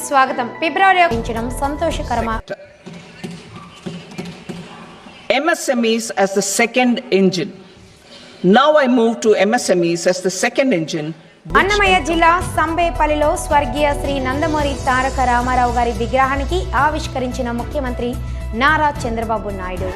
స్వాగతం. ఫిబ్రవరి సంతోషకరమా MSMEs as the second engine. Now I move to MSMEs as the second engine. Annamayya జిల్లా సంబేపల్లిలో స్వర్గీయ శ్రీ నందమూరి తారక రామారావు గారి విగ్రహానికి ఆవిష్కరించిన ముఖ్యమంత్రి నారా చంద్రబాబు నాయుడు.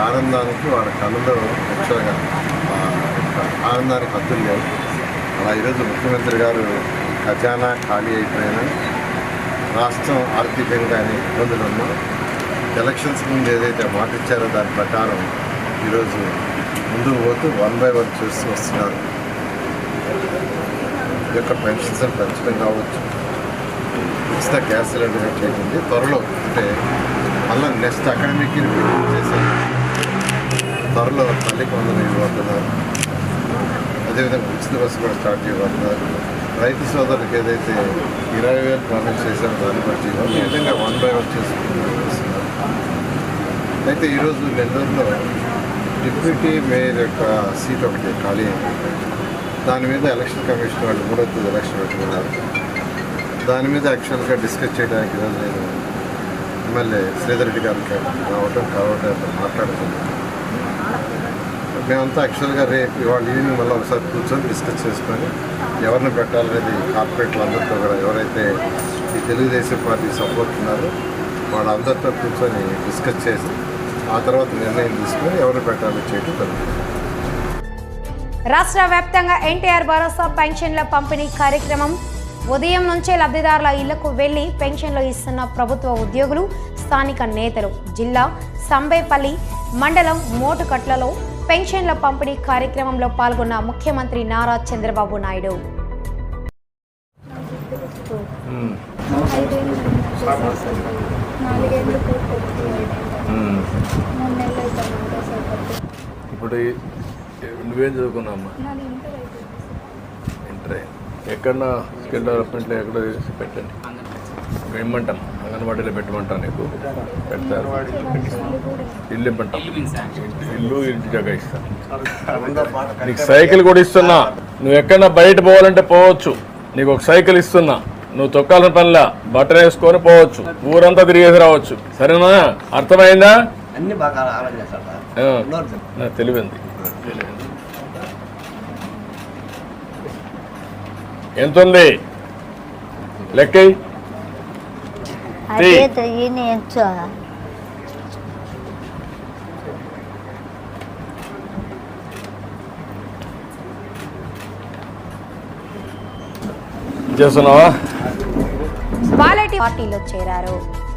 ఆనందానికి వాళ్ళ కళ్ళలో ముఖ్యంగా ఆనందానికి హద్దులు లేవు. అలా ఈరోజు ముఖ్యమంత్రి గారు ఖజానా ఖాళీ అయిపోయినా రాష్ట్రం ఆర్థికంగా ఇబ్బందులు ఉన్నా ఎలక్షన్స్ ముందు ఏదైతే మాట ఇచ్చారో దాని ప్రకారం ఈరోజు ముందుకు పోతూ 1 by 1 చూస్తూ వస్తున్నారు. ఈ యొక్క పెన్షన్స్ పెంచడం కావచ్చు, ఉచిత గ్యాస్ సిలిండర్ చేసింది త్వరలో, అంటే మళ్ళీ నెక్స్ట్ అకాడమిక్ చేశారు. త్వరలో తల్లికి వందలు ఇవ్వబోతున్నారు. అదేవిధంగా ఉచిత బస్సు కూడా స్టార్ట్ చేయబోతున్నారు. రైతు సోదరులకు ఏదైతే 20,000 ప్రామిస్ చేశారో దాన్ని బట్టి ఈ విధంగా 1 by 1 చేసుకుంటున్నారు. అయితే ఈరోజు నెల్లూరులో డిప్యూటీ మేయర్ యొక్క సీట్ ఒకటి ఖాళీ అయింది. దాని మీద ఎలక్షన్ కమిషన్ వాళ్ళు 3వ తేదీ ఎలక్షన్ పెట్టుకున్నారు. దాని మీద యాక్చువల్గా డిస్కస్ చేయడానికి ఈరోజు నేను ఎమ్మెల్యే శ్రీధర్ రెడ్డి గారికి కావటం మాట్లాడుతున్నాను. మేమంతా యాక్చువల్గా రేపు ఇవాళ ఈవినింగ్ మళ్ళీ ఒకసారి కూర్చొని డిస్కస్ చేసుకొని ఎవరిని పెట్టాలనేది కార్పొరేట్లు అందరితో కూడా, ఎవరైతే ఈ తెలుగుదేశం పార్టీ సపోర్ట్ ఉన్నారో వాళ్ళందరితో కూర్చొని డిస్కస్ చేసి ఆ తర్వాత నిర్ణయం తీసుకొని ఎవరిని పెట్టాలో చేయడం జరుగుతుంది. రాష్ట్ర వ్యాప్తంగా ఎన్టీఆర్ భరోసా పెన్షన్ల పంపిణీ కార్యక్రమం ఉదయం నుంచే లబ్ధిదారుల ఇళ్లకు వెళ్లి పెన్షన్లు ఇస్తున్న ప్రభుత్వ ఉద్యోగులు, స్థానిక నేతలు. జిల్లా సంబేపల్లి మండలం మోటుకట్లలో పెన్షన్ల పంపిణీ కార్యక్రమంలో పాల్గొన్న ముఖ్యమంత్రి నారా చంద్రబాబు నాయుడు. ఇప్పుడు నువ్వేం చదువుకున్నామ్మా? ఇంటర్. ఎక్కడన్నా స్కిల్ డెవలప్మెంట్లో ఎక్కడ పెట్టండి, ఇమ్మంటాం. అంగన్వాడీలో పెట్టమంటాను, నీకు పెడతారు. ఇల్లు ఇమ్మంటాం, ఇల్లు ఇంటి జగ ఇస్తాను. నీకు సైకిల్ కూడా ఇస్తున్నా. నువ్వు ఎక్కడన్నా బయట పోవాలంటే పోవచ్చు. నీకు ఒక సైకిల్ ఇస్తున్నా, నువ్వు తొక్కాలని పనిలా బట్టలు వేసుకొని పోవచ్చు, ఊరంతా తిరిగేసి రావచ్చు. సరేనా? అర్థమైందా? తెలివింది. ఎంత ఉంది లెక్క? చేస్తున్నావా? వాలెటి పార్టీలో చేరారు.